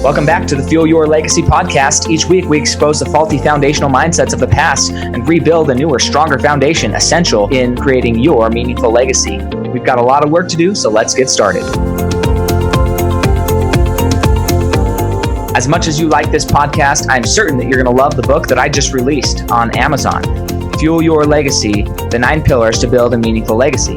Welcome back to the Fuel Your Legacy podcast. Each week, we expose the faulty foundational mindsets of the past and rebuild a newer, stronger foundation essential in creating your meaningful legacy. We've got a lot of work to do, so let's get started. As much as you like this podcast, I'm certain that you're going to love the book that I just released on Amazon, Fuel Your Legacy, The 9 Pillars to Build a Meaningful Legacy.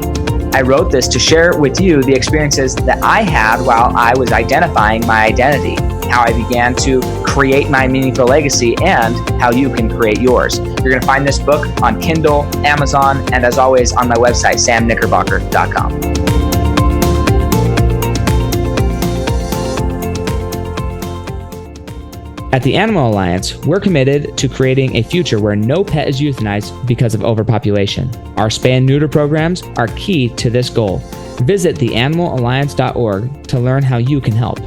I wrote this to share with you the experiences that I had while I was identifying my identity, how I began to create my meaningful legacy, and how you can create yours. You're going to find this book on Kindle, Amazon, and as always on my website, samknickerbocker.com. At the Animal Alliance, we're committed to creating a future where no pet is euthanized because of overpopulation. Our spay and neuter programs are key to this goal. Visit theanimalalliance.org to learn how you can help.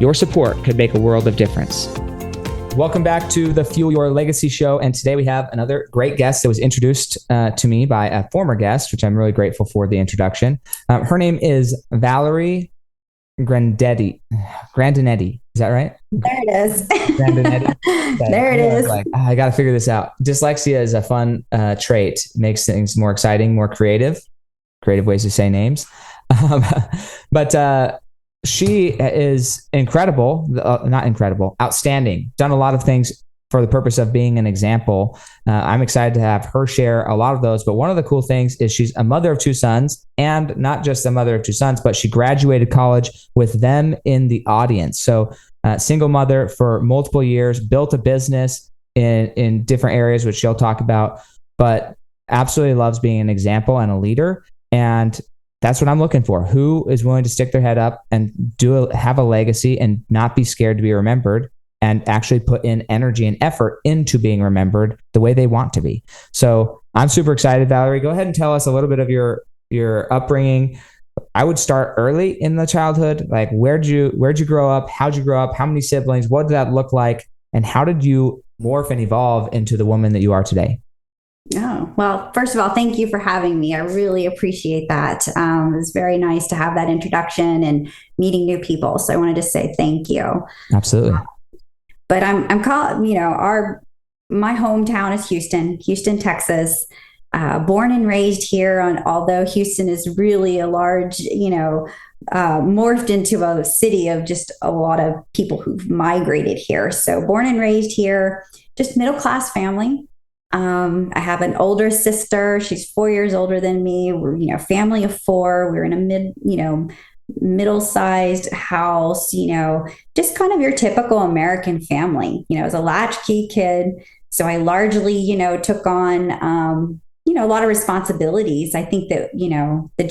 Your support could make a world of difference. Welcome back to the Fuel Your Legacy show. And today we have another great guest that was introduced to me by a former guest, which I'm really grateful for the introduction. Her name is Valerie Grandinetti. Is that right? There it is. Grandinetti. Okay. There it is. I got to figure this out. Dyslexia is a fun trait. Makes things more exciting, more creative ways to say names. But she is incredible, outstanding, done a lot of things for the purpose of being an example. I'm excited to have her share a lot of those. But one of the cool things is she's a mother of 2 sons, and not just a mother of 2 sons, but she graduated college with them in the audience. So single mother for multiple years, built a business in different areas, which she'll talk about, but absolutely loves being an example and a leader. And that's what I'm looking for. Who is willing to stick their head up and have a legacy and not be scared to be remembered, and actually put in energy and effort into being remembered the way they want to be. So I'm super excited. Valerie, go ahead and tell us a little bit of your upbringing. I would start early in the childhood. Like, where'd you grow up? How'd you grow up? How many siblings? What did that look like? And how did you morph and evolve into the woman that you are today? Oh, well, first of all, thank you for having me. I really appreciate that. It was very nice to have that introduction and meeting new people. So I wanted to say thank you. Absolutely. But I'm called, my hometown is Houston, Texas. Born and raised here, although Houston is really a large, morphed into a city of just a lot of people who've migrated here. So born and raised here, just middle-class family. I have an older sister. She's 4 years older than me. We're, family of 4. We're in a middle-sized house, just kind of your typical American family, as a latchkey kid. So I largely, took on, a lot of responsibilities. I think that, my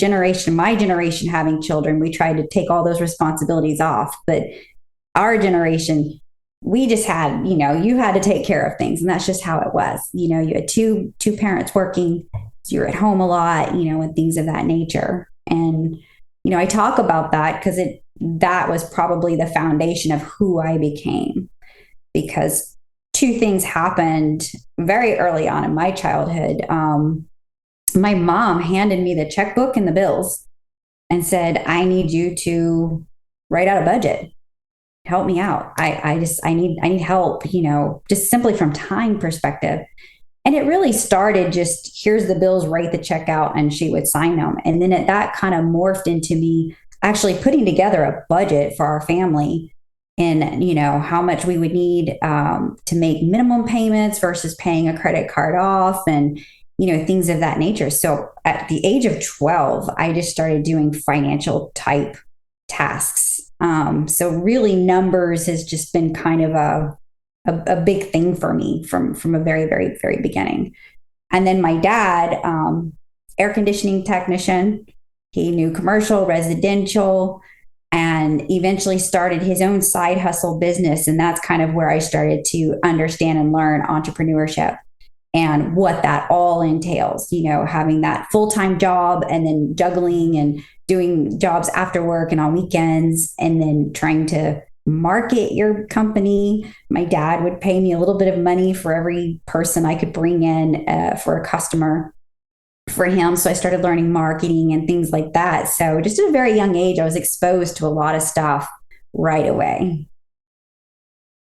generation having children, we tried to take all those responsibilities off, but our generation, we just had, you had to take care of things, and that's just how it was. You had two parents working, so you're at home a lot, and things of that nature. And I talk about that because that was probably the foundation of who I became, because 2 things happened very early on in my childhood. My mom handed me the checkbook and the bills and said, I need you to write out a budget. Help me out. I need help, just simply from time perspective. And it really started just, here's the bills, write the check out, and she would sign them. And then that kind of morphed into me actually putting together a budget for our family, and, how much we would need to make minimum payments versus paying a credit card off, and, things of that nature. So at the age of 12, I just started doing financial type tasks. So really numbers has just been kind of a big thing for me from a very, very, very beginning. And then my dad, air conditioning technician, he knew commercial, residential, and eventually started his own side hustle business. And that's kind of where I started to understand and learn entrepreneurship and what that all entails, having that full-time job and then juggling and doing jobs after work and on weekends, and then trying to market your company. My dad would pay me a little bit of money for every person I could bring in for a customer for him. So I started learning marketing and things like that. So just at a very young age, I was exposed to a lot of stuff right away.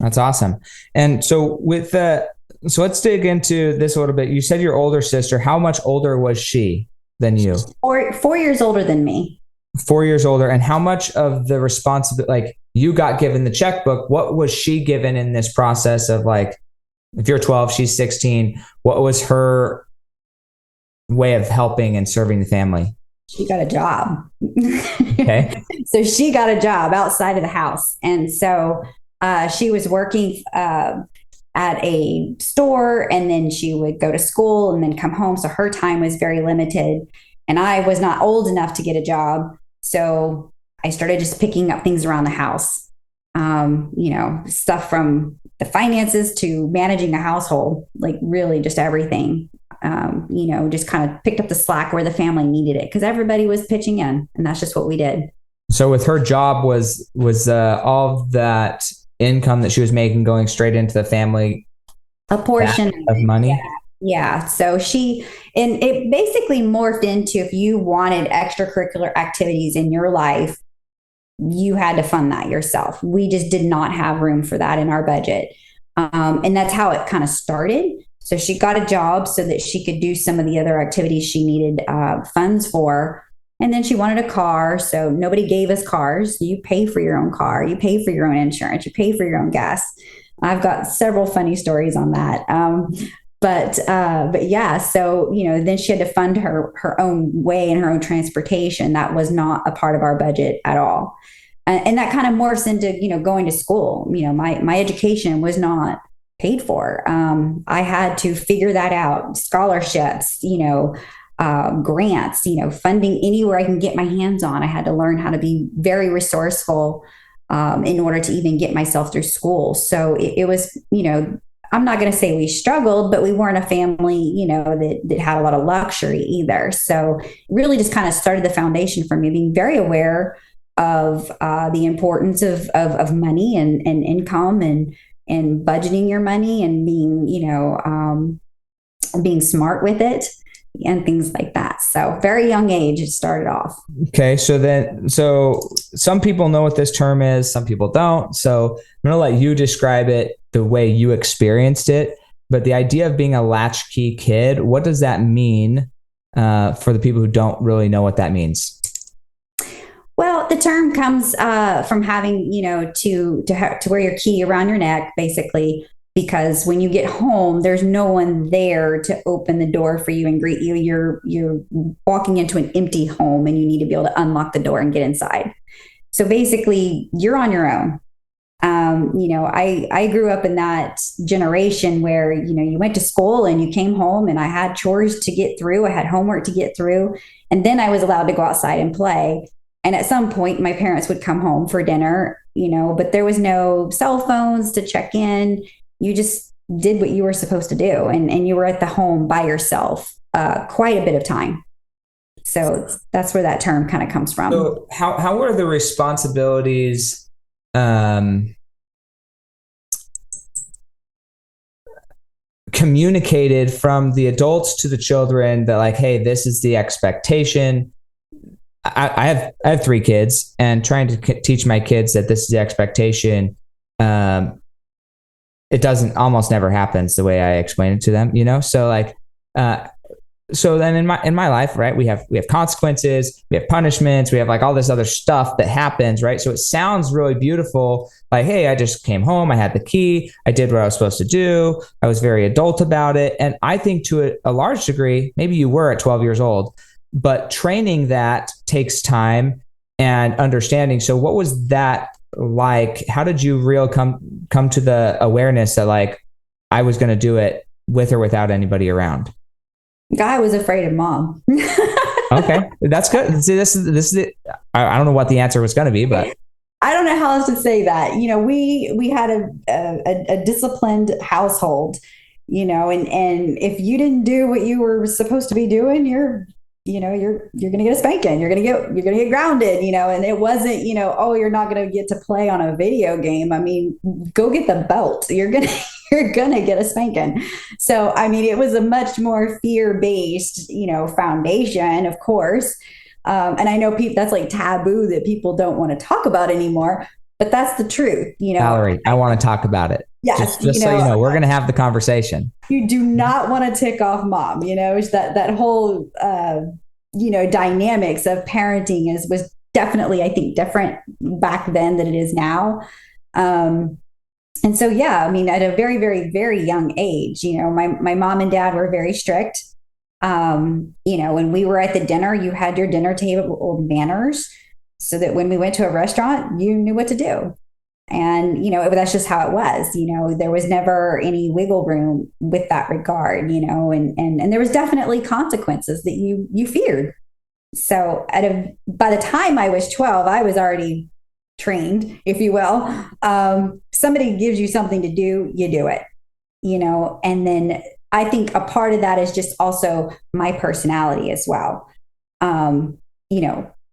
That's awesome. And so so let's dig into this a little bit. You said your older sister. How much older was she than you? 4 years older than me. 4 years older. And how much of the responsibility, like you got given the checkbook, what was she given in this process of like, if you're 12, she's 16, what was her way of helping and serving the family? She got a job. Okay. So she got a job outside of the house. And so she was working at a store, and then she would go to school and then come home. So her time was very limited. And I was not old enough to get a job. So I started just picking up things around the house, stuff from the finances to managing a household, like really just everything. Just kind of picked up the slack where the family needed it because everybody was pitching in, and that's just what we did. So with her job, was all of that income that she was making going straight into the family? A portion of money? Yeah. So and it basically morphed into, if you wanted extracurricular activities in your life, you had to fund that yourself. We just did not have room for that in our budget. And that's how it kind of started. So she got a job so that she could do some of the other activities she needed funds for. And then she wanted a car. So nobody gave us cars. You pay for your own car. You pay for your own insurance. You pay for your own gas. I've got several funny stories on that. But yeah, so, then she had to fund her own way and her own transportation. That was not a part of our budget at all. And that kind of morphs into, going to school. My education was not paid for. I had to figure that out. Scholarships, grants, funding anywhere I can get my hands on. I had to learn how to be very resourceful in order to even get myself through school. So it was, I'm not going to say we struggled, but we weren't a family, that had a lot of luxury either. So really just kind of started the foundation for me being very aware of the importance of money and income and budgeting your money and being, being smart with it and things like that. So very young age, it started off. Okay. So some people know what this term is, some people don't. So I'm going to let you describe it the way you experienced it. But the idea of being a latchkey kid, what does that mean for the people who don't really know what that means? Well, the term comes from having, to wear your key around your neck, basically, because when you get home, there's no one there to open the door for you and greet you. You're walking into an empty home, and you need to be able to unlock the door and get inside. So basically, you're on your own. I grew up in that generation where, you went to school and you came home, and I had chores to get through. I had homework to get through, and then I was allowed to go outside and play. And at some point, my parents would come home for dinner, but there was no cell phones to check in. You just did what you were supposed to do. And you were at the home by yourself quite a bit of time. So that's where that term kind of comes from. So how were the responsibilities communicated from the adults to the children that, like, hey, this is the expectation? I have 3 kids, and trying to teach my kids that this is the expectation, it doesn't almost never happens the way I explain it to them, So like, so then in my life, right, we have consequences, we have punishments, we have like all this other stuff that happens, right? So it sounds really beautiful, like, hey, I just came home, I had the key, I did what I was supposed to do, I was very adult about it, and I think to a large degree, maybe you were at 12 years old. But training that takes time and understanding. So what was that like? How did you come to the awareness that, like, I was going to do it with or without anybody around? I was afraid of mom. Okay, that's good. See, this is it. I don't know what the answer was going to be, but I don't know how else to say that. We had a disciplined household, and if you didn't do what you were supposed to be doing, you're going to get a spanking. You're going to get grounded, and it wasn't, oh, you're not going to get to play on a video game. I mean, go get the belt. You're going to get a spanking. So, I mean, it was a much more fear-based, foundation, of course. And I know that's like taboo that people don't want to talk about anymore. but that's the truth, Valerie, I want to talk about it. Yes, Just so you know, we're going to have the conversation. You do not want to tick off mom. It's that whole dynamics of parenting was definitely, I think, different back then than it is now. And so, yeah, I mean, at a very, very, very young age, my mom and dad were very strict. When we were at the dinner, you had your dinner table manners so that when we went to a restaurant, you knew what to do. And, that's just how it was. There was never any wiggle room with that regard, and there was definitely consequences that you feared. So by the time I was 12, I was already trained, if you will. Somebody gives you something to do, you do it, and then I think a part of that is just also my personality as well.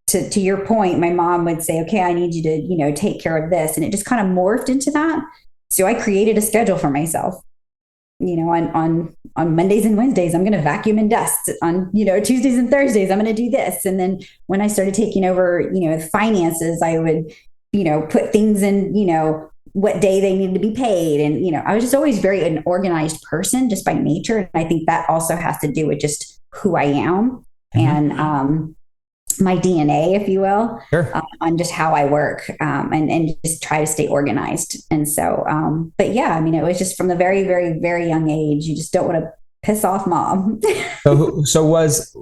To your point, my mom would say, okay, I need you to, take care of this. And it just kind of morphed into that. So I created a schedule for myself. On Mondays and Wednesdays, I'm going to vacuum and dust. On, Tuesdays and Thursdays, I'm going to do this. And then when I started taking over, finances, I would, put things in, what day they needed to be paid. And, I was just always an organized person just by nature. And I think that also has to do with just who I am. Mm-hmm. And, my DNA, if you will, sure. On just how I work, and just try to stay organized. And so, but yeah, I mean, it was just from the very, very, very young age, you just don't want to piss off mom. So was,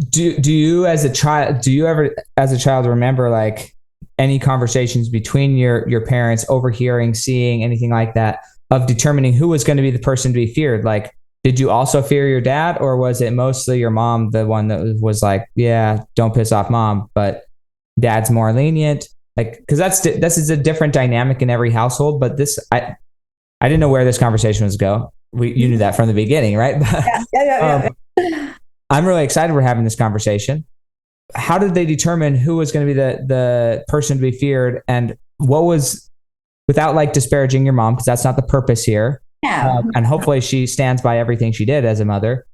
do you as a child remember like any conversations between your parents, overhearing, seeing anything like that, of determining who was going to be the person to be feared? Like, did you also fear your dad, or was it mostly your mom, the one that was like, yeah, don't piss off mom, but dad's more lenient? Like, because this is a different dynamic in every household. But I didn't know where this conversation was go. You knew that from the beginning, right? Yeah. I'm really excited we're having this conversation. How did they determine who was going to be the person to be feared, and what was, without like disparaging your mom, because that's not the purpose here. Yeah. And hopefully she stands by everything she did as a mother.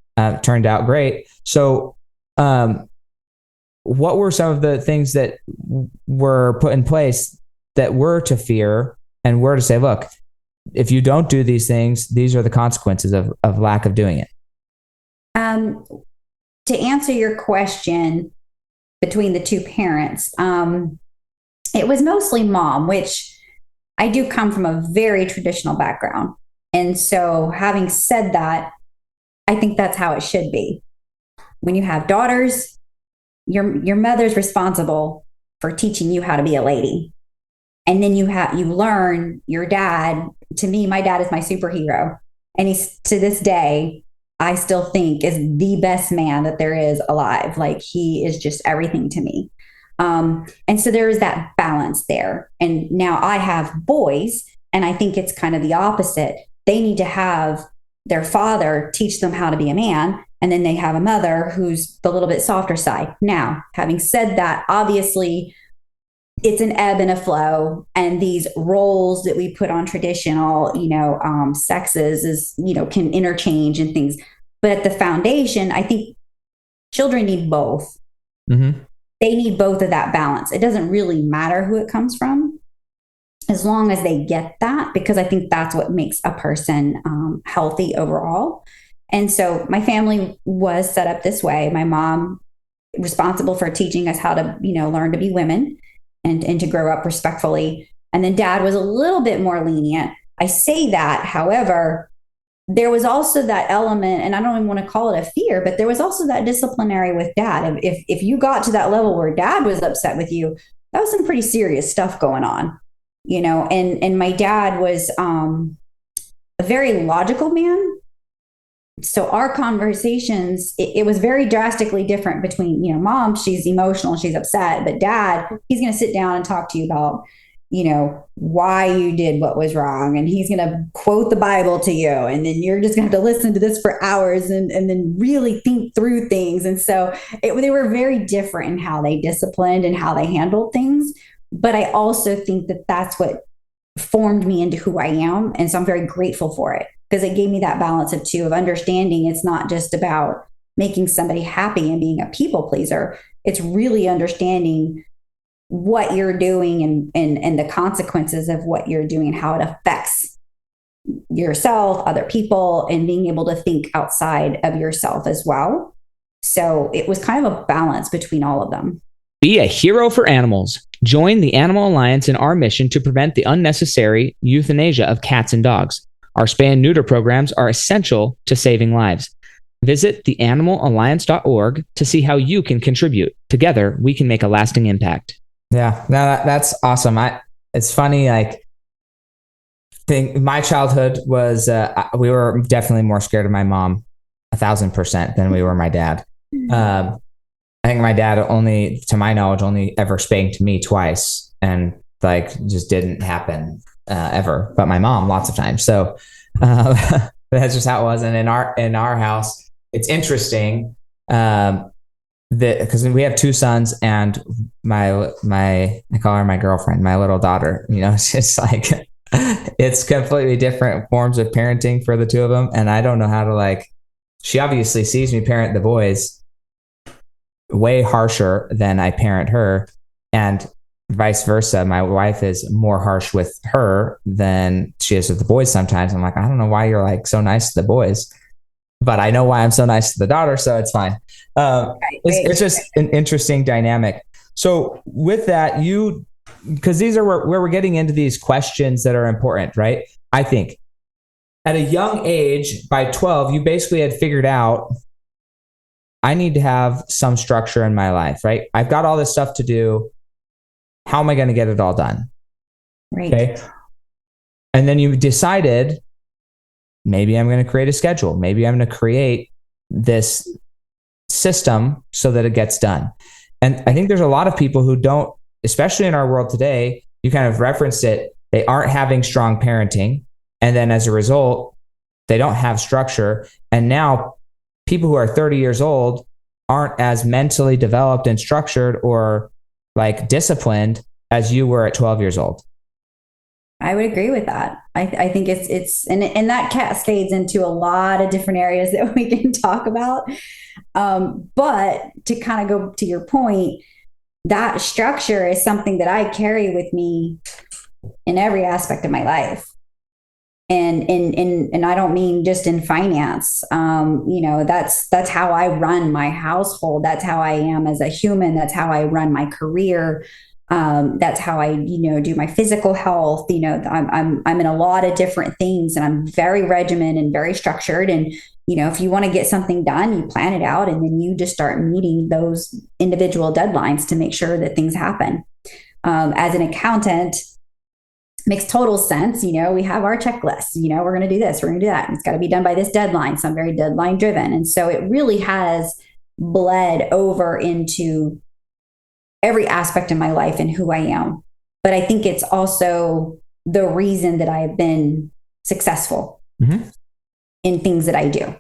Turned out great. So, what were some of the things that were put in place that were to fear and were to say, look, if you don't do these things, these are the consequences of lack of doing it? To answer your question, between the two parents, it was mostly mom, which I do come from a very traditional background. And so having said that, I think that's how it should be. When you have daughters, your mother's responsible for teaching you how to be a lady. And then you learn your dad. To me, my dad is my superhero. And he's, to this day, I still think is the best man that there is alive. Like, he is just everything to me. And so there is that balance there. And now I have boys, and I think it's kind of the opposite. They need to have their father teach them how to be a man, and then they have a mother who's the little bit softer side. Now, having said that, obviously it's an ebb and a flow, and these roles that we put on traditional, sexes is, can interchange and things. But at the foundation, I think children need both. Mm-hmm. They need both of that balance. It doesn't really matter who it comes from, as long as they get that, because I think that's what makes a person healthy overall. And so my family was set up this way. My mom responsible for teaching us how to, learn to be women and to grow up respectfully. And then dad was a little bit more lenient. I say that, however, there was also that element, and I don't even want to call it a fear, but there was also that disciplinary with dad. If you got to that level where dad was upset with you, that was some pretty serious stuff going on. And my dad was a very logical man. So our conversations, it was very drastically different between, mom, she's emotional, she's upset, but dad, he's going to sit down and talk to you about, why you did what was wrong. And he's going to quote the Bible to you. And then you're just going to have to listen to this for hours and then really think through things. And so they were very different in how they disciplined and how they handled things. But I also think that that's what formed me into who I am. And so I'm very grateful for it, because it gave me that balance of understanding it's not just about making somebody happy and being a people pleaser. It's really understanding what you're doing and the consequences of what you're doing and how it affects yourself, other people, and being able to think outside of yourself as well. So it was kind of a balance between all of them. Be a hero for animals. Join the Animal Alliance in our mission to prevent the unnecessary euthanasia of cats and dogs. Our spay and neuter programs are essential to saving lives. Visit theanimalalliance.org to see how you can contribute. Together, we can make a lasting impact. Yeah, no, that's awesome. It's funny, like, my childhood was, we were definitely more scared of my mom 1,000% than we were my dad. I think my dad only, to my knowledge, only ever spanked me twice, and like just didn't happen ever. But my mom lots of times. So that's just how it was. And in our house, it's interesting because we have two sons, and my I call her my girlfriend, my little daughter. You know, it's just like it's completely different forms of parenting for the two of them, and I don't know how to like. She obviously sees me parent the boys way harsher than I parent her, and vice versa. My wife is more harsh with her than she is with the boys sometimes. I'm like, I don't know why you're like so nice to the boys, but I know why I'm so nice to the daughter, so it's fine. It's just an interesting dynamic. So with that, because these are where we're getting into these questions that are important, right? I think at a young age, by 12, you basically had figured out, I need to have some structure in my life, right? I've got all this stuff to do. How am I going to get it all done? Right. Okay. And then you decided, maybe I'm going to create a schedule. Maybe I'm going to create this system so that it gets done. And I think there's a lot of people who don't, especially in our world today, you kind of referenced it, they aren't having strong parenting. And then as a result, they don't have structure. And now people who are 30 years old aren't as mentally developed and structured or like disciplined as you were at 12 years old. I would agree with that. I think it's and that cascades into a lot of different areas that we can talk about. But to kind of go to your point, that structure is something that I carry with me in every aspect of my life. And I don't mean just in finance. That's how I run my household. That's how I am as a human. That's how I run my career. That's how I, do my physical health. I'm in a lot of different things, and I'm very regimented and very structured. And, if you want to get something done, you plan it out, and then you just start meeting those individual deadlines to make sure that things happen. As an accountant, makes total sense. We have our checklist, we're going to do this, we're going to do that. And it's got to be done by this deadline. So I'm very deadline driven. And so it really has bled over into every aspect of my life and who I am. But I think it's also the reason that I have been successful in things that I do.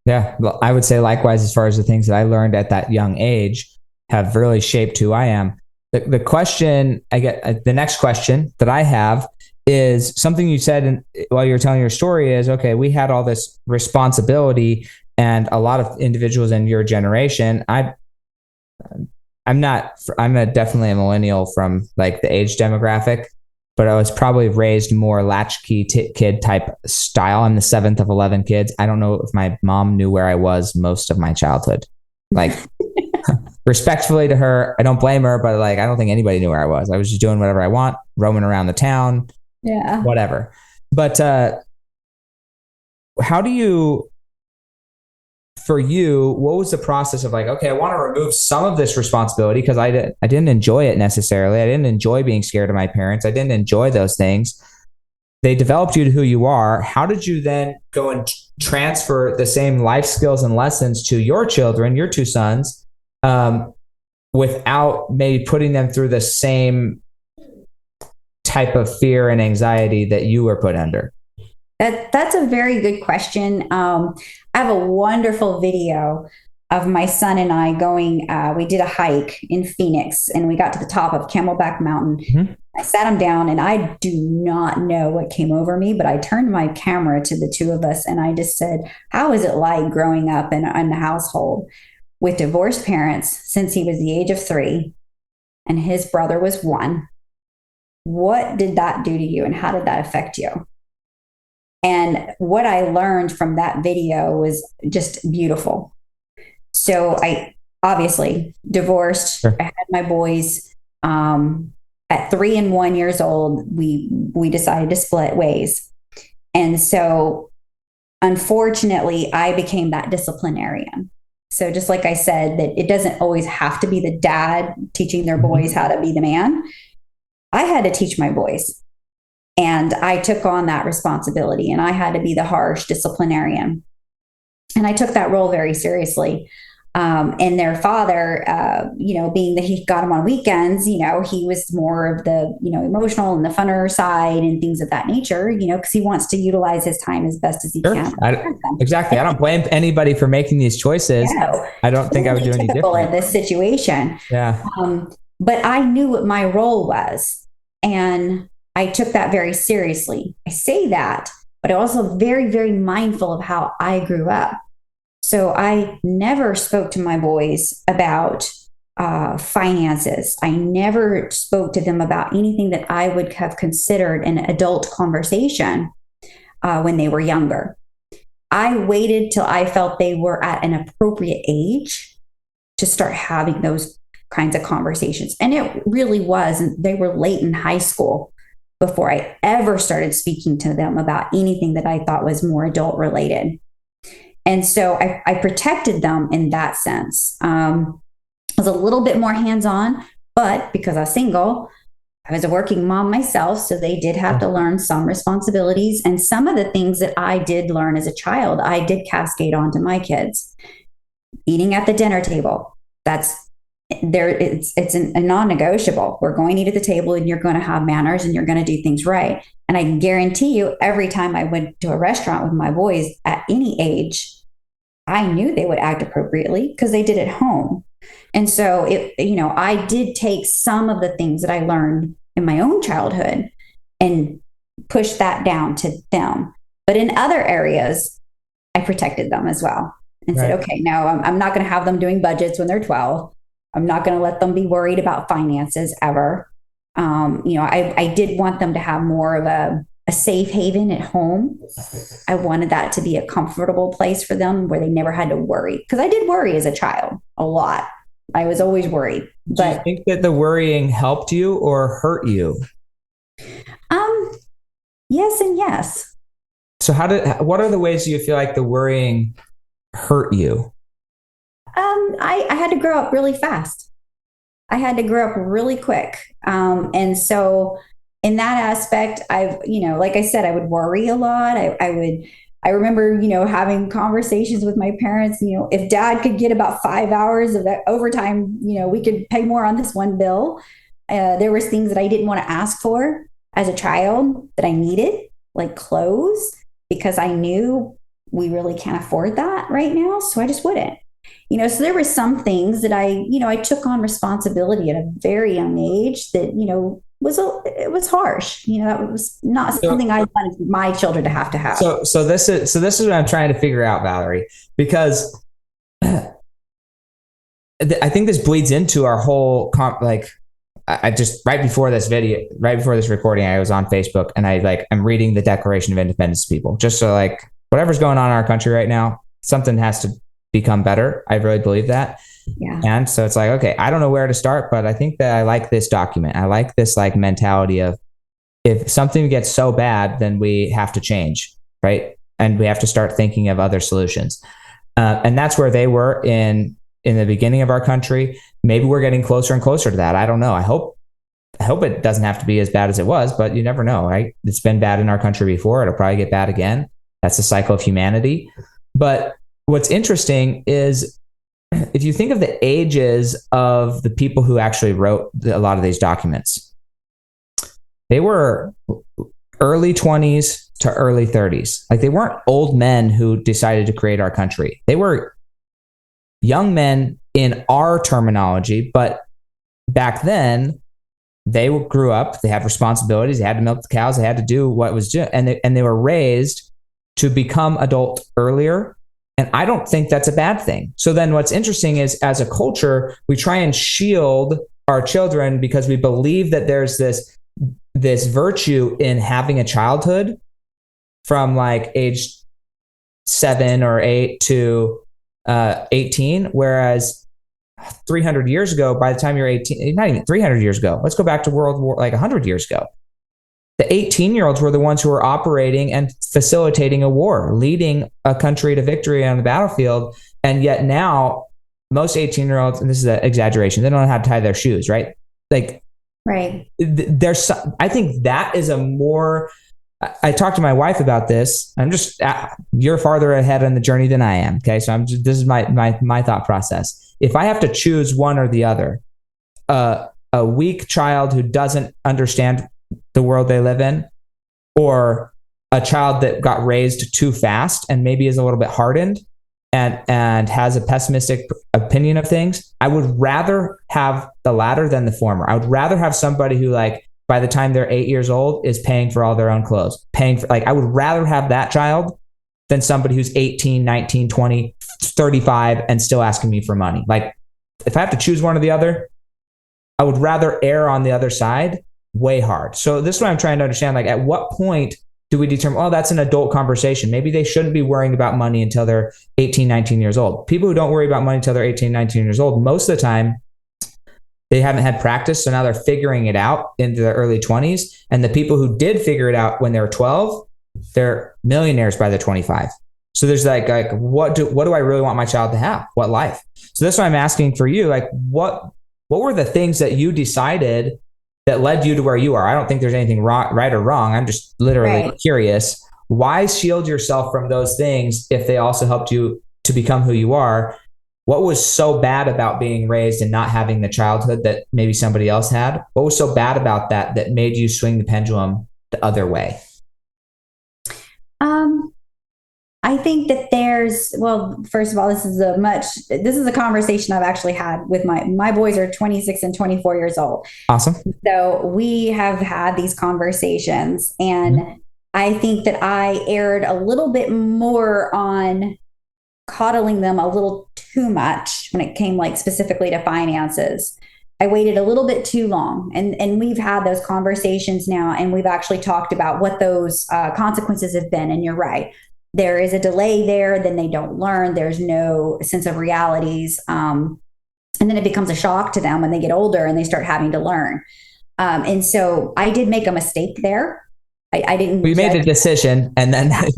Yeah. Well, I would say likewise, as far as the things that I learned at that young age have really shaped who I am. The question I get, the next question that I have is something you said while you were telling your story is, okay, we had all this responsibility, and a lot of individuals in your generation, I'm definitely a millennial from like the age demographic, but I was probably raised more latchkey kid type style. I'm the 7th of 11 kids. I don't know if my mom knew where I was most of my childhood. Like, respectfully to her, I don't blame her, but like, I don't think anybody knew where I was. I was just doing whatever I want, roaming around the town, whatever. But how do you, for you, what was the process of like, okay, I want to remove some of this responsibility because I didn't enjoy it necessarily. I didn't enjoy being scared of my parents. I didn't enjoy those things. They developed you to who you are. How did you then go and transfer the same life skills and lessons to your children, your two sons, without maybe putting them through the same type of fear and anxiety that you were put under? That's a very good question. I have a wonderful video of my son and I going, we did a hike in Phoenix, and we got to the top of Camelback Mountain. I sat him down, and I do not know what came over me, but I turned my camera to the two of us, and I just said, how is it like growing up in a household with divorced parents since he was the age of 3, and his brother was 1. What did that do to you, and how did that affect you? And what I learned from that video was just beautiful. So I obviously divorced. Sure. I had my boys. At 3 and 1 years old, we decided to split ways. And so unfortunately, I became that disciplinarian. So just like I said, that it doesn't always have to be the dad teaching their boys how to be the man. I had to teach my boys. And I took on that responsibility, and I had to be the harsh disciplinarian. And I took that role very seriously. And their father, being that he got him on weekends, he was more of the, emotional and the funner side and things of that nature, because he wants to utilize his time as best as he can. Exactly. I don't blame anybody for making these choices. No, I don't think I would do any different in this situation. Yeah. But I knew what my role was, and I took that very seriously. I say that, but I'm also very, very mindful of how I grew up. So I never spoke to my boys about finances. I never spoke to them about anything that I would have considered an adult conversation when they were younger. I waited till I felt they were at an appropriate age to start having those kinds of conversations. And it really was. They were late in high school before I ever started speaking to them about anything that I thought was more adult related. And so I protected them in that sense. I was a little bit more hands-on, but because I was single, I was a working mom myself. So they did have to learn some responsibilities. And some of the things that I did learn as a child, I did cascade onto my kids. Eating at the dinner table, it's a non-negotiable. We're going to eat at the table, and you're going to have manners, and you're going to do things right. And I can guarantee you, every time I went to a restaurant with my boys at any age, I knew they would act appropriately because they did at home. And so I did take some of the things that I learned in my own childhood and push that down to them. But in other areas, I protected them as well and said, okay, no, I'm not going to have them doing budgets when they're 12. I'm not going to let them be worried about finances ever. I did want them to have more of a safe haven at home. I wanted that to be a comfortable place for them where they never had to worry. Because I did worry as a child a lot. I was always worried. Do you think that the worrying helped you or hurt you? Yes and yes. So what are the ways you feel like the worrying hurt you? I had to grow up really fast. I had to grow up really quick. And so in that aspect, like I said, I would worry a lot. I remember, having conversations with my parents, if dad could get about 5 hours of that overtime, we could pay more on this one bill. There was things that I didn't want to ask for as a child that I needed, like clothes, because I knew we really can't afford that right now. So I just wouldn't. So there were some things that I took on responsibility at a very young age that, it was harsh. That was not something I wanted my children to have. So this is what I'm trying to figure out, Valerie, because I think this bleeds into our whole I just right before this recording, I was on Facebook and I'm reading the Declaration of Independence to people, just so whatever's going on in our country right now, something has to become better. I really believe that. Yeah. And so it's okay, I don't know where to start, but I think that I like this document. I like this mentality of, if something gets so bad, then we have to change, right? And we have to start thinking of other solutions. And that's where they were in the beginning of our country. Maybe we're getting closer and closer to that. I don't know. I hope it doesn't have to be as bad as it was, but you never know, right? It's been bad in our country before. It'll probably get bad again. That's the cycle of humanity. But what's interesting is, if you think of the ages of the people who actually wrote a lot of these documents, they were early 20s to early 30s. They weren't old men who decided to create our country. They were young men in our terminology, but back then they grew up, they had responsibilities, they had to milk the cows, they had to do what was due, and they were raised to become adult earlier. And I don't think that's a bad thing. So then what's interesting is, as a culture, we try and shield our children because we believe that there's this virtue in having a childhood from like age 7 or 8 to 18, whereas 300 years ago, by the time you're 18, not even 300 years ago, let's go back to World War, like 100 years ago. The 18-year-olds were the ones who were operating and facilitating a war, leading a country to victory on the battlefield. And yet now, most 18-year-olds, and this is an exaggeration, they don't know how to tie their shoes, right? Like, right. I think that is a more, I talked to my wife about this. You're farther ahead on the journey than I am. Okay. So this is my thought process. If I have to choose one or the other, a weak child who doesn't understand the world they live in, or a child that got raised too fast and maybe is a little bit hardened and has a pessimistic opinion of things, I would rather have the latter than the former. I would rather have somebody who, like, by the time they're 8 years old is paying for all their own clothes, I would rather have that child than somebody who's 18, 19, 20, 35 and still asking me for money. Like, if I have to choose one or the other, I would rather err on the other side way hard. So this is what I'm trying to understand. Like, at what point do we determine, oh, that's an adult conversation? Maybe they shouldn't be worrying about money until they're 18, 19 years old. People who don't worry about money until they're 18, 19 years old, most of the time, they haven't had practice. So now they're figuring it out into their early 20s. And the people who did figure it out when they were 12, they're millionaires by the 25. So there's like what do I really want my child to have? What life? So that's why I'm asking for you, like, what were the things that you decided that led you to where you are? I don't think there's anything wrong, right or wrong. I'm just literally curious. Why shield yourself from those things if they also helped you to become who you are? What was so bad about being raised and not having the childhood that maybe somebody else had? What was so bad about that made you swing the pendulum the other way? I think that first of all, this is a conversation I've actually had with my boys are 26 and 24 years old. Awesome. So we have had these conversations, and I think that I erred a little bit more on coddling them a little too much when it came, like, specifically to finances. I waited a little bit too long, and we've had those conversations now, and we've actually talked about what those consequences have been. And you're right. There is a delay there, then they don't learn. There's no sense of realities. And then it becomes a shock to them when they get older and they start having to learn. And so I did make a mistake there. I didn't. We made a decision, and then I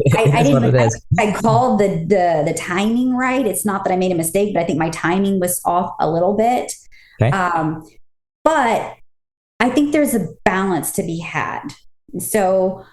didn't. I called the timing right. It's not that I made a mistake, but I think my timing was off a little bit. Okay. But I think there's a balance to be had. So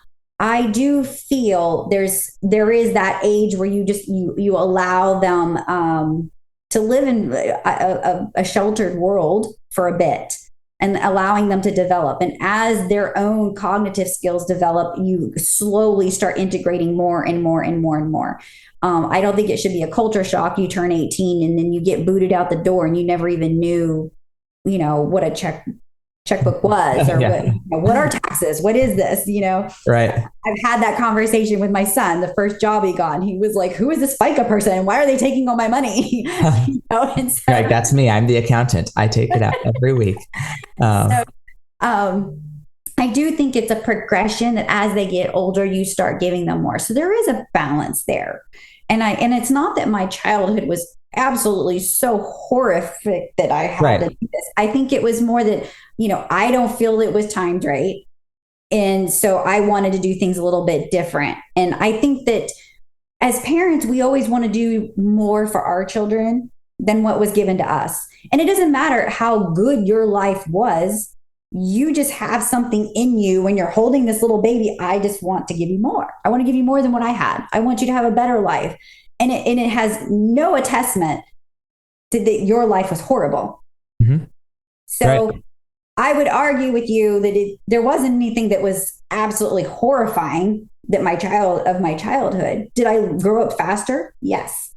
I do feel there is that age where you allow them to live in a sheltered world for a bit, and allowing them to develop. And as their own cognitive skills develop, you slowly start integrating more and more and more and more. I don't think it should be a culture shock. You turn 18 and then you get booted out the door and you never even knew, what a checkbook was, or what are taxes? What is this? Right. I've had that conversation with my son. The first job he got, and he was like, "Who is this FICA person? Why are they taking all my money?" And so, right, that's me. I'm the accountant. I take it out every week. I do think it's a progression that as they get older, you start giving them more. So there is a balance there, and it's not that my childhood was absolutely so horrific that I had to do this. I think it was more that, I don't feel it was timed right. And so I wanted to do things a little bit different. And I think that as parents, we always want to do more for our children than what was given to us. And it doesn't matter how good your life was. You just have something in you when you're holding this little baby. I just want to give you more. I want to give you more than what I had. I want you to have a better life. And it has no attestment to that your life was horrible. Mm-hmm. So I would argue with you that there wasn't anything that was absolutely horrifying that my childhood. Did I grow up faster? Yes.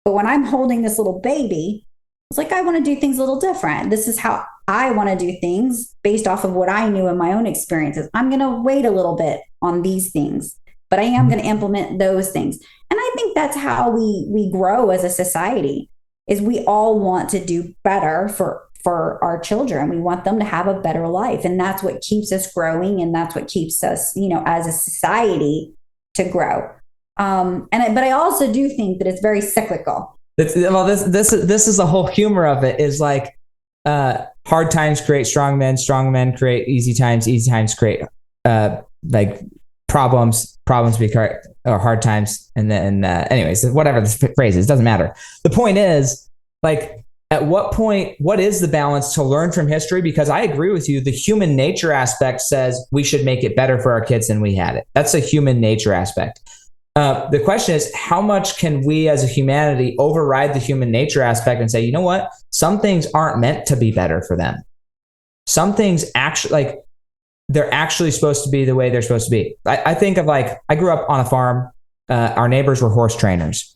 But when I'm holding this little baby, it's like, I want to do things a little different. This is how I want to do things based off of what I knew in my own experiences. I'm going to wait a little bit on these things, but I am going to implement those things. And I think that's how we grow as a society, is we all want to do better for for our children. We want them to have a better life. And that's what keeps us growing. And that's what keeps us, as a society to grow. But I also do think that it's very cyclical. This is the whole humor of it, is like, hard times create strong men create easy times create like problems become or hard times, and then anyways, whatever the phrase is, doesn't matter. The point is, like, at what point, what is the balance to learn from history? Because I agree with you, the human nature aspect says we should make it better for our kids than we had it. That's a human nature aspect. The question is, how much can we as a humanity override the human nature aspect and say, you know what, some things aren't meant to be better for them. Some things actually, like, they're actually supposed to be the way they're supposed to be. I think of, like, I grew up on a farm. Our neighbors were horse trainers.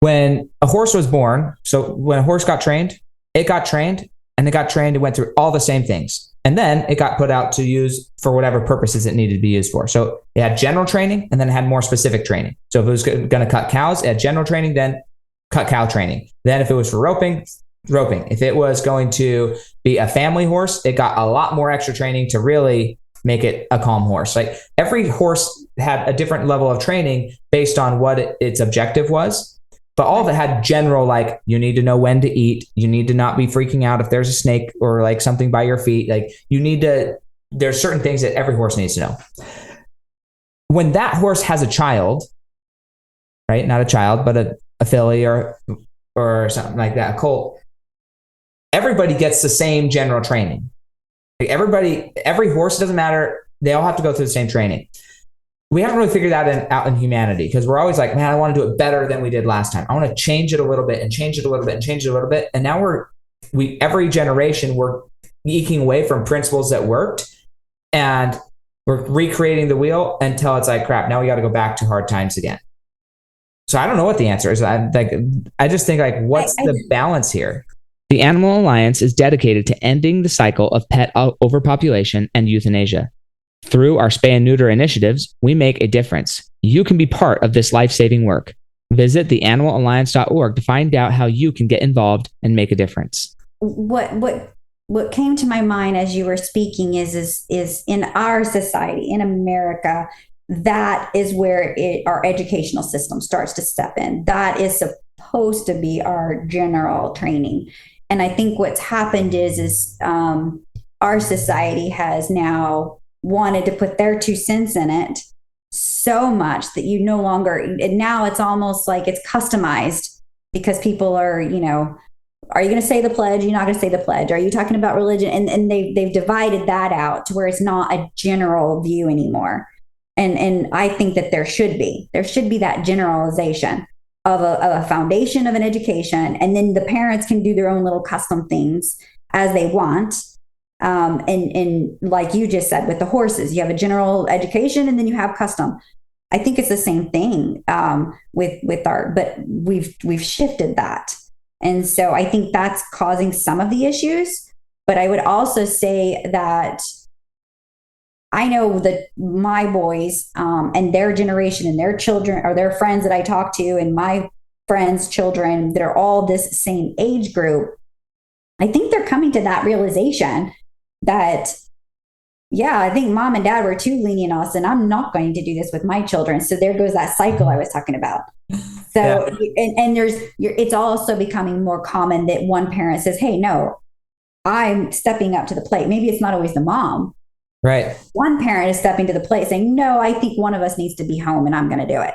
When a horse was born, so when a horse got trained, it got trained and went through all the same things. And then it got put out to use for whatever purposes it needed to be used for. So it had general training, and then it had more specific training. So if it was going to cut cows, it had general training, then cut cow training. Then if it was for roping. If it was going to be a family horse, it got a lot more extra training to really make it a calm horse. Like, every horse had a different level of training based on what its objective was. But all of it had general, like, you need to know when to eat. You need to not be freaking out if there's a snake or like something by your feet. Like, there's certain things that every horse needs to know. When that horse has a child, right? Not a child, but a filly or something like that, a colt, everybody gets the same general training. Like, every horse, doesn't matter. They all have to go through the same training. We haven't really figured that out in humanity, because we're always like, man, I want to do it better than we did last time. I want to change it a little bit and change it a little bit and change it a little bit. And now every generation, we're eking away from principles that worked, and we're recreating the wheel until it's like, crap, now we got to go back to hard times again. So I don't know what the answer is. I just think, like, what's the balance here? The Animal Alliance is dedicated to ending the cycle of pet overpopulation and euthanasia. Through our spay and neuter initiatives, we make a difference. You can be part of this life-saving work. Visit theanimalalliance.org to find out how you can get involved and make a difference. What came to my mind as you were speaking is in our society, in America, that is where our educational system starts to step in. That is supposed to be our general training. And I think what's happened is our society has now wanted to put their 2 cents in it so much that you no longer, and now it's almost like it's customized, because people are, are you going to say the pledge? You're not going to say the pledge. Are you talking about religion? And they've divided that out to where it's not a general view anymore. And I think that there should be that generalization of a foundation of an education. And then the parents can do their own little custom things as they want. And like you just said, with the horses, you have a general education and then you have custom. I think it's the same thing with art, but we've shifted that. And so I think that's causing some of the issues. But I would also say that I know that my boys and their generation and their children, or their friends that I talk to, and my friends' children that are all this same age group, I think they're coming to that realization that, yeah, I think mom and dad were too lenient on us, and I'm not going to do this with my children. So there goes that cycle I was talking about. So, yeah. and it's also becoming more common that one parent says, hey, no, I'm stepping up to the plate. Maybe it's not always the mom. Right. One parent is stepping to the plate saying, no, I think one of us needs to be home and I'm going to do it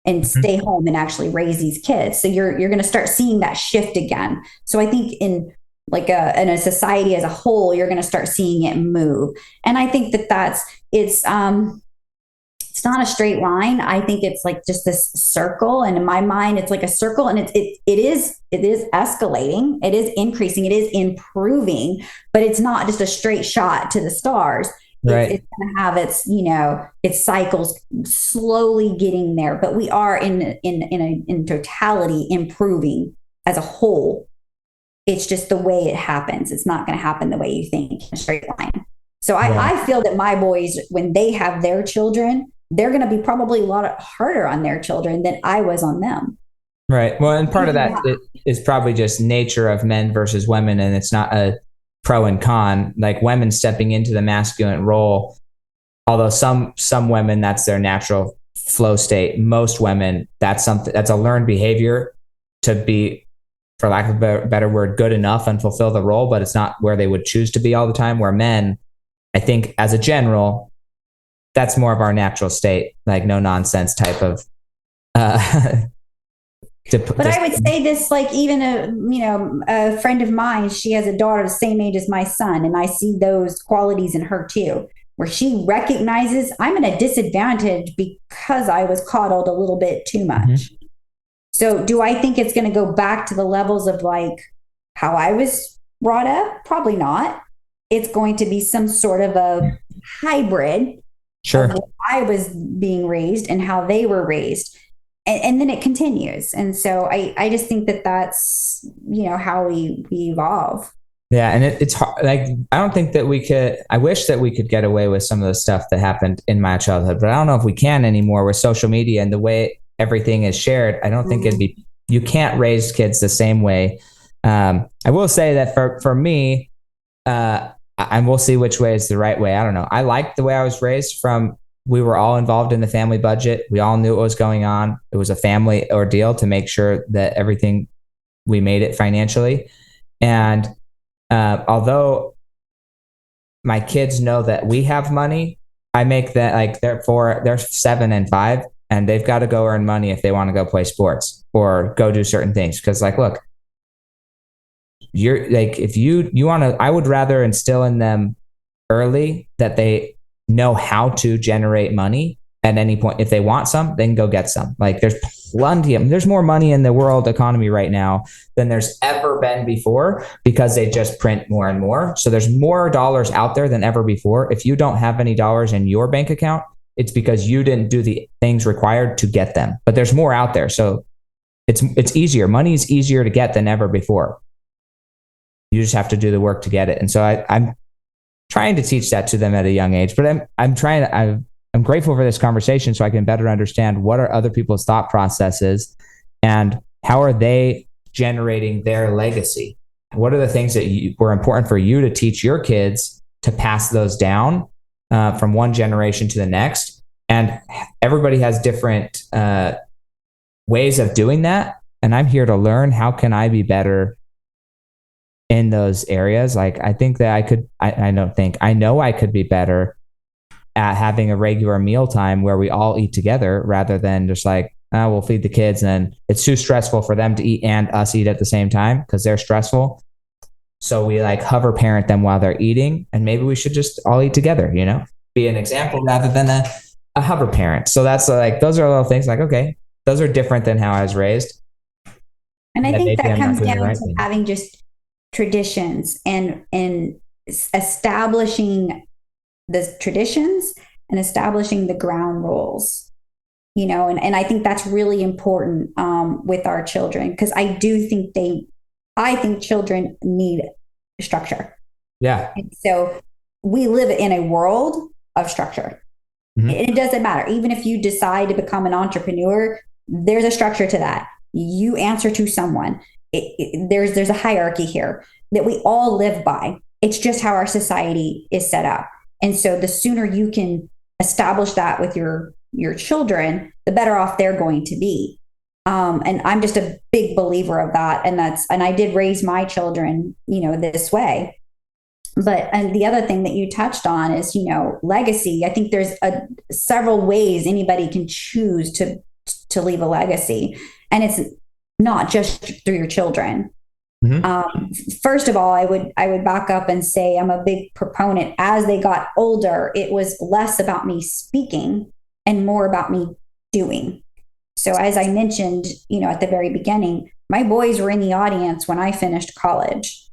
and stay home and actually raise these kids. So you're going to start seeing that shift again. So I think in a society as a whole, you're going to start seeing it move. And I think that it's not a straight line. I think it's like just this circle. And in my mind, it's like a circle, and it is escalating. It is increasing. It is improving, but it's not just a straight shot to the stars. Right. It's going to have its cycles slowly getting there, but we are in totality improving as a whole. It's just the way it happens. It's not going to happen the way you think in a straight line. So I feel that my boys, when they have their children, they're going to be probably a lot harder on their children than I was on them. Right. Well, and part of that is probably just nature of men versus women, and it's not a pro and con. Like women stepping into the masculine role, although some women that's their natural flow state. Most women that's something that's a learned behavior to be, for lack of a better word, good enough and fulfill the role, but it's not where they would choose to be all the time. Where men, I think, as a general, that's more of our natural state, like no nonsense type of. Uh, But I would say this, like even a friend of mine, she has a daughter the same age as my son, and I see those qualities in her too, where she recognizes I'm at a disadvantage because I was coddled a little bit too much. Mm-hmm. So do I think it's going to go back to the levels of like how I was brought up? Probably not. It's going to be some sort of a hybrid. Sure. Of how I was being raised and how they were raised. And then it continues. And so I just think that that's, how we evolve. Yeah. And it's hard. Like, I don't think that I wish that we could get away with some of the stuff that happened in my childhood, but I don't know if we can anymore with social media and the way everything is shared. I don't think you can't raise kids the same way. I will say that for me, and we'll see which way is the right way. I don't know. I liked the way I was raised we were all involved in the family budget. We all knew what was going on. It was a family ordeal to make sure that we made it financially. And although my kids know that we have money, I make that like they're 7 and 5 and they've got to go earn money if they want to go play sports or go do certain things. Cause like, look, you're like, if you want to, I would rather instill in them early that they know how to generate money at any point. If they want some, they can go get some. Like there's plenty there's more money in the world economy right now than there's ever been before because they just print more and more. So there's more dollars out there than ever before. If you don't have any dollars in your bank account, it's because you didn't do the things required to get them. But there's more out there. So it's easier. Money is easier to get than ever before. You just have to do the work to get it. And so I'm trying to teach that to them at a young age, but I'm grateful for this conversation so I can better understand what are other people's thought processes and how are they generating their legacy? What are the things that were important for you to teach your kids to pass those down from one generation to the next? And everybody has different ways of doing that. And I'm here to learn how can I be better in those areas. Like, I think that I know I could be better at having a regular meal time where we all eat together rather than just like, we'll feed the kids and it's too stressful for them to eat and us eat at the same time because they're stressful. So we like hover parent them while they're eating, and maybe we should just all eat together, be an example rather than a hover parent. So that's like, those are little things like, okay, those are different than how I was raised. And I think that comes down to having just traditions and establishing the traditions and establishing the ground rules, and I think that's really important with our children, because I think children need structure. Yeah. And so we live in a world of structure. Mm-hmm. And it doesn't matter. Even if you decide to become an entrepreneur, there's a structure to that. You answer to someone. There's a hierarchy here that we all live by. It's just how our society is set up. And so the sooner you can establish that with your children, the better off they're going to be. And I'm just a big believer of that. And I did raise my children, this way. But and the other thing that you touched on is, legacy. I think there's several ways anybody can choose to leave a legacy. And it's not just through your children. Mm-hmm. First of all, I would back up and say I'm a big proponent. As they got older, it was less about me speaking and more about me doing. So as I mentioned, at the very beginning, my boys were in the audience when I finished college.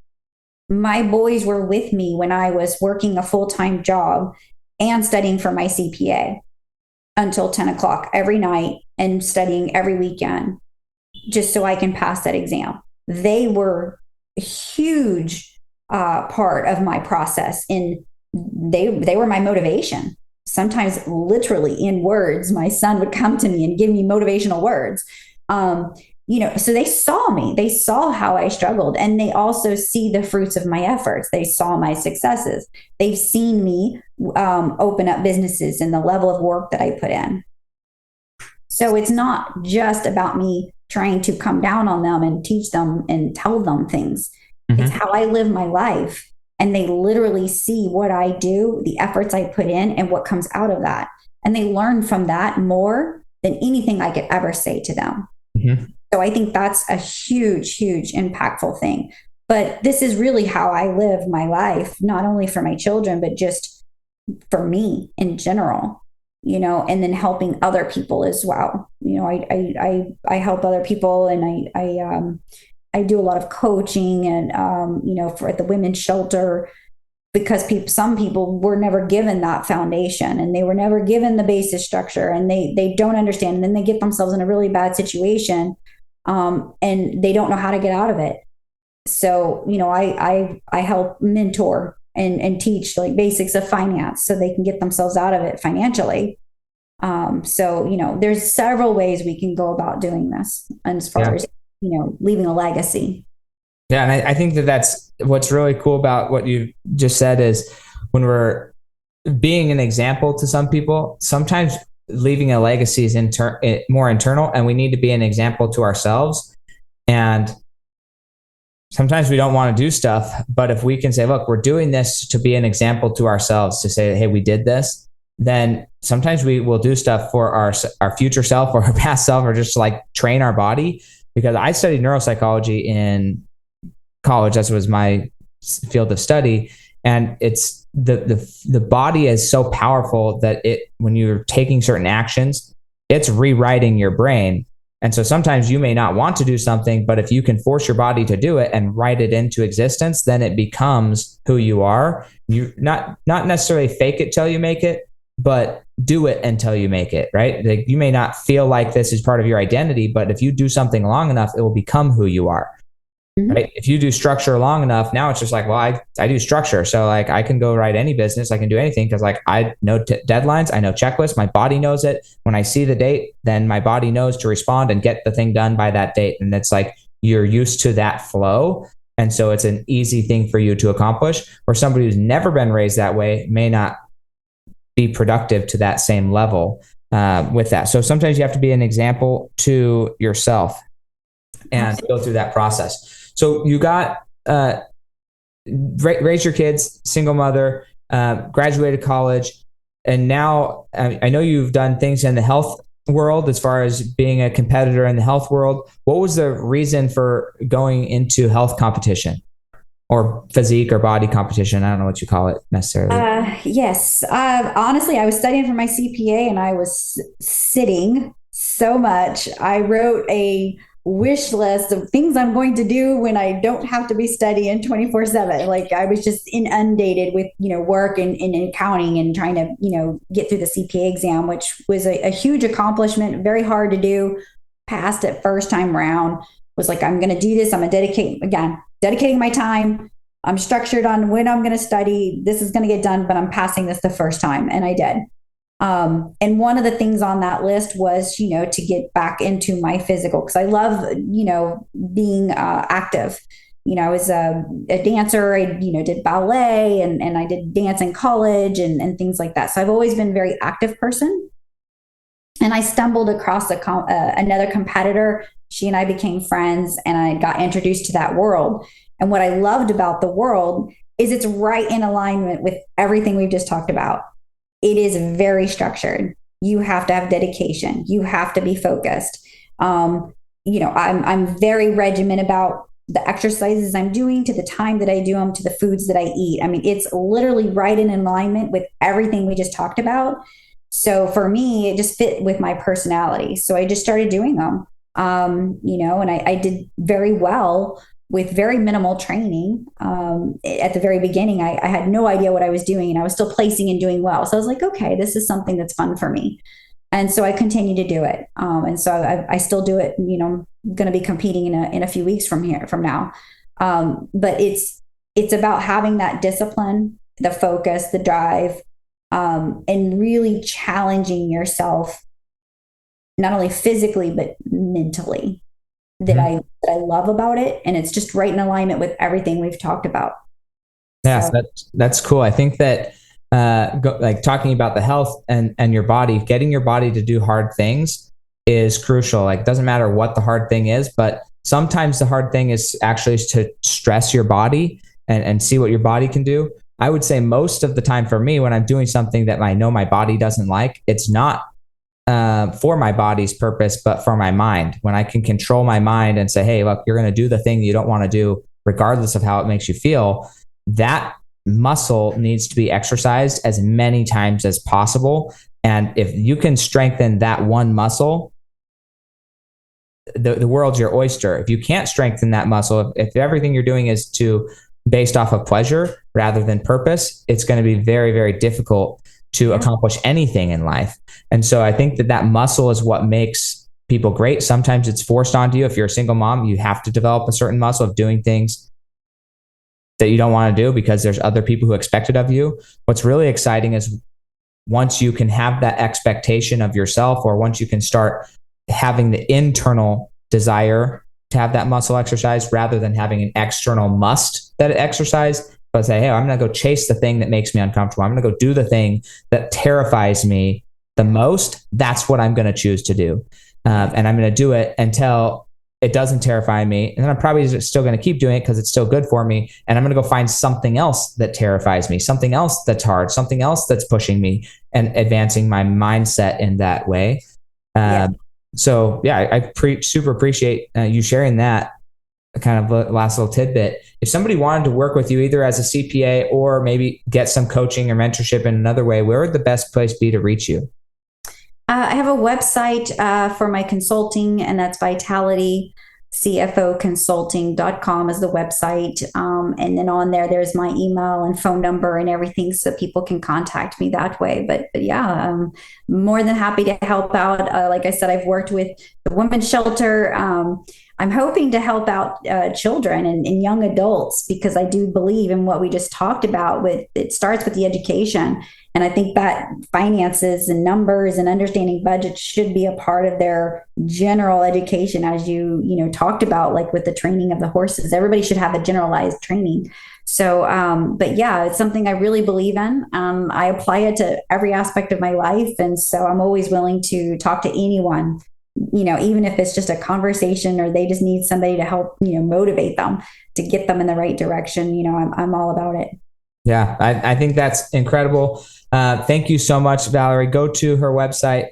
My boys were with me when I was working a full-time job and studying for my CPA until 10 o'clock every night and studying every weekend just so I can pass that exam. They were a huge part of my process, and they were my motivation. Sometimes literally in words, my son would come to me and give me motivational words. So they saw me, they saw how I struggled, and they also see the fruits of my efforts. They saw my successes. They've seen me open up businesses and the level of work that I put in. So it's not just about me trying to come down on them and teach them and tell them things. Mm-hmm. It's how I live my life. And they literally see what I do, the efforts I put in, and what comes out of that. And they learn from that more than anything I could ever say to them. Mm-hmm. So I think that's a huge, huge impactful thing. But this is really how I live my life, not only for my children, but just for me in general, and then helping other people as well. I help other people, and I do a lot of coaching and, for at the women's shelter, because some people were never given that foundation, and they were never given the basic structure, and they don't understand. And then they get themselves in a really bad situation, and they don't know how to get out of it. So, I help mentor and teach like basics of finance so they can get themselves out of it financially. So, there's several ways we can go about doing this, and as far as, leaving a legacy. Yeah. And I think that's what's really cool about what you just said is when we're being an example to some people, sometimes leaving a legacy is more internal, and we need to be an example to ourselves. And sometimes we don't want to do stuff, but if we can say, look, we're doing this to be an example to ourselves, to say, hey, we did this, then sometimes we will do stuff for our future self or our past self, or just to like train our body. Because I studied neuropsychology in college. That was my field of study. And it's the body is so powerful that when you're taking certain actions, it's rewriting your brain. And so sometimes you may not want to do something, but if you can force your body to do it and write it into existence, then it becomes who you are. You not necessarily fake it till you make it, but do it until you make it, right? Like, you may not feel like this is part of your identity, but if you do something long enough, it will become who you are. Mm-hmm. Right? If you do structure long enough, now it's just like, well, I do structure. So like I can go write any business. I can do anything because like I know deadlines. I know checklists. My body knows it. When I see the date, then my body knows to respond and get the thing done by that date. And it's like, you're used to that flow. And so it's an easy thing for you to accomplish, or somebody who's never been raised that way may not be productive to that same level with that. So sometimes you have to be an example to yourself and go through that process. So you got raised your kids, single mother, graduated college, and now I know you've done things in the health world as far as being a competitor in the health world. What was the reason for going into health competition? Or physique or body competition? I don't know what you call it necessarily. Yes. Honestly, I was studying for my CPA, and I was sitting so much. I wrote a wish list of things I'm going to do when I don't have to be studying 24/7. Like, I was just inundated with, work and accounting and trying to, get through the CPA exam, which was a huge accomplishment, very hard to do. Passed it first time round. Was like, I'm going to do this. I'm going to dedicating my time. I'm structured on when I'm going to study. This is going to get done, but I'm passing this the first time. And I did. And one of the things on that list was, to get back into my physical, because I love, being active. I was a dancer. I, did ballet and I did dance in college and things like that. So I've always been a very active person. And I stumbled across another competitor. She and I became friends, and I got introduced to that world. And what I loved about the world is it's right in alignment with everything we've just talked about. It is very structured. You have to have dedication. You have to be focused. I'm very regimented about the exercises I'm doing, to the time that I do them, to the foods that I eat. I mean, it's literally right in alignment with everything we just talked about. So for me, it just fit with my personality. So I just started doing them, and I did very well with very minimal training. At the very beginning, I had no idea what I was doing, and I was still placing and doing well. So I was like, okay, this is something that's fun for me. And so I continue to do it. And so I still do it. I'm going to be competing in a few weeks from now. But it's about having that discipline, the focus, the drive, and really challenging yourself, not only physically, but mentally. that I love about it. And it's just right in alignment with everything we've talked about. Yes, So, that's cool. I think that like talking about the health and your body, getting your body to do hard things is crucial. Like, doesn't matter what the hard thing is, but sometimes the hard thing is actually to stress your body and see what your body can do. I would say most of the time for me, when I'm doing something that I know my body doesn't like, it's not for my body's purpose, but for my mind. When I can control my mind and say, hey, look, you're going to do the thing you don't want to do, regardless of how it makes you feel, that muscle needs to be exercised as many times as possible. And if you can strengthen that one muscle, the world's your oyster. If you can't strengthen that muscle, if everything you're doing is based off of pleasure rather than purpose, it's going to be very, very difficult to accomplish anything in life. And so I think that muscle is what makes people great. Sometimes it's forced onto you. If you're a single mom, you have to develop a certain muscle of doing things that you don't want to do because there's other people who expect it of you. What's really exciting is once you can have that expectation of yourself, or once you can start having the internal desire to have that muscle exercise rather than having an external must that it exercise, but say, hey, I'm going to go chase the thing that makes me uncomfortable. I'm going to go do the thing that terrifies me the most. That's what I'm going to choose to do. And I'm going to do it until it doesn't terrify me. And then I'm probably still going to keep doing it because it's still good for me. And I'm going to go find something else that terrifies me, something else that's hard, something else that's pushing me and advancing my mindset in that way. So yeah, I super appreciate you sharing that kind of last little tidbit. If somebody wanted to work with you either as a CPA or maybe get some coaching or mentorship in another way, where would the best place be to reach you? I have a website for my consulting, and that's vitalitycfoconsulting.com is the website. And then on there's my email and phone number and everything, so people can contact me that way. But yeah, I'm more than happy to help out. Like I said, I've worked with the women's shelter. I'm hoping to help out children and young adults, because I do believe in what we just talked about. It starts with the education. And I think that finances and numbers and understanding budgets should be a part of their general education, as you talked about, like with the training of the horses. Everybody should have a generalized training. So, but yeah, it's something I really believe in. I apply it to every aspect of my life. And so I'm always willing to talk to anyone, even if it's just a conversation or they just need somebody to help, motivate them to get them in the right direction. I'm all about it. Yeah, I think that's incredible. Thank you so much, Valerie. Go to her website.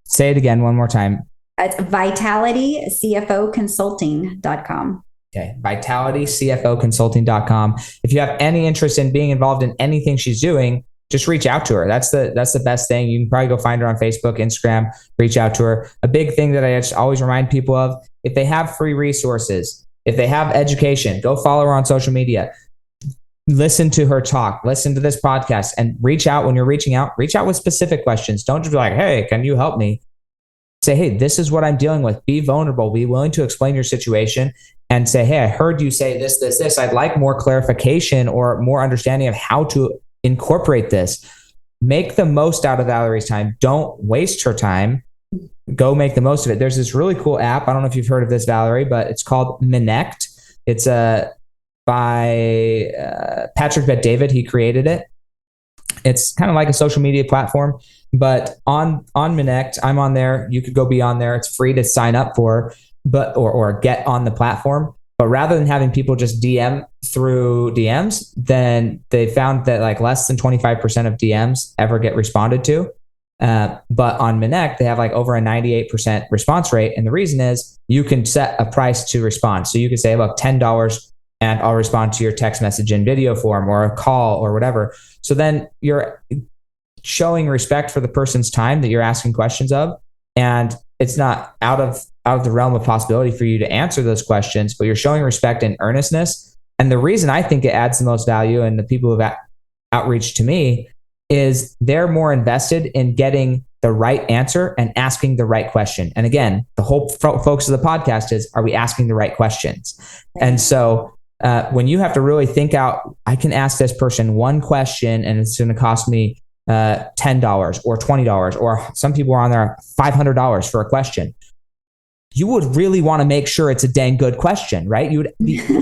Say it again one more time. It's vitalitycfoconsulting.com. Okay, vitalitycfoconsulting.com. If you have any interest in being involved in anything she's doing, just reach out to her. That's the best thing. You can probably go find her on Facebook, Instagram, reach out to her. A big thing that I always remind people of, if they have free resources, if they have education, go follow her on social media. Listen to her talk, listen to this podcast, and reach out when you're reach out with specific questions. Don't just be like, hey, can you help me? Say, hey, this is what I'm dealing with. Be vulnerable, be willing to explain your situation and say, hey, I heard you say this. I'd like more clarification or more understanding of how to incorporate this. Make the most out of Valerie's time. Don't waste her time. Go make the most of it. There's this really cool app. I don't know if you've heard of this, Valerie, but it's called Minect. It's by Patrick Bet-David. He created it. It's kind of like a social media platform, but on Minect, I'm on there. You could go be on there. It's free to sign up for, or get on the platform. But rather than having people just DM through DMs, then they found that like less than 25% of DMs ever get responded to. But on Minect, they have like over a 98% response rate. And the reason is you can set a price to respond. So you can say, look, $10 and I'll respond to your text message in video form or a call or whatever. So then you're showing respect for the person's time that you're asking questions of. And it's not out of the realm of possibility for you to answer those questions, but you're showing respect and earnestness. And the reason I think it adds the most value, and the people who have outreach to me, is they're more invested in getting the right answer and asking the right question. And again, the whole focus of the podcast is, are we asking the right questions? And so when you have to really think out, I can ask this person one question and it's going to cost me $10 or $20, or some people are on there $500 for a question. you would really want to make sure it's a dang good question, right? You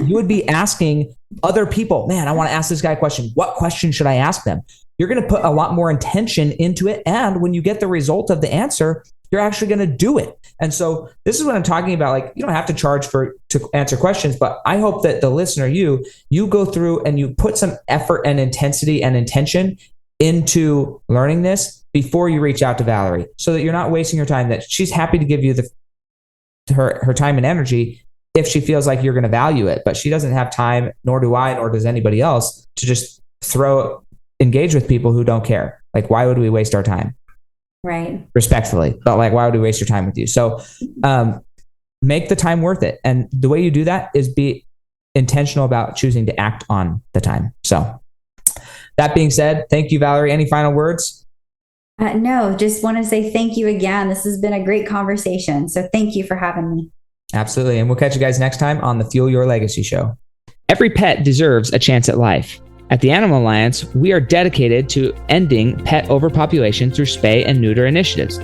would be asking other people, man, I want to ask this guy a question. What question should I ask them? You're going to put a lot more intention into it. And when you get the result of the answer, you're actually going to do it. And so this is what I'm talking about. Like, you don't have to charge to answer questions, but I hope that the listener, you go through and you put some effort and intensity and intention into learning this before you reach out to Valerie, so that you're not wasting your time, that she's happy to give you her time and energy if she feels like you're going to value it. But she doesn't have time, nor do I, nor does anybody else, to just engage with people who don't care. Like, why would we waste our time? Right. Respectfully, but like, why would we waste your time with you? So make the time worth it. And the way you do that is be intentional about choosing to act on the time. So that being said, thank you, Valerie. Any final words? No, just want to say thank you again. This has been a great conversation. So thank you for having me. Absolutely. And we'll catch you guys next time on the Fuel Your Legacy Show. Every pet deserves a chance at life. At the Animal Alliance, we are dedicated to ending pet overpopulation through spay and neuter initiatives.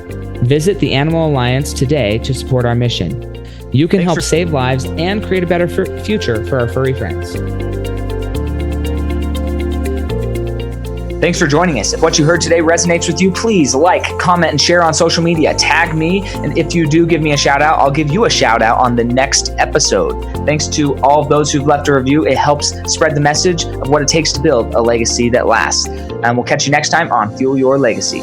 Visit the Animal Alliance today to support our mission. You can help save lives and create a better future for our furry friends. Thanks for joining us. If what you heard today resonates with you, please like, comment, and share on social media. Tag me, and if you do give me a shout out, I'll give you a shout out on the next episode. Thanks to all of those who've left a review. It helps spread the message of what it takes to build a legacy that lasts. And we'll catch you next time on Fuel Your Legacy.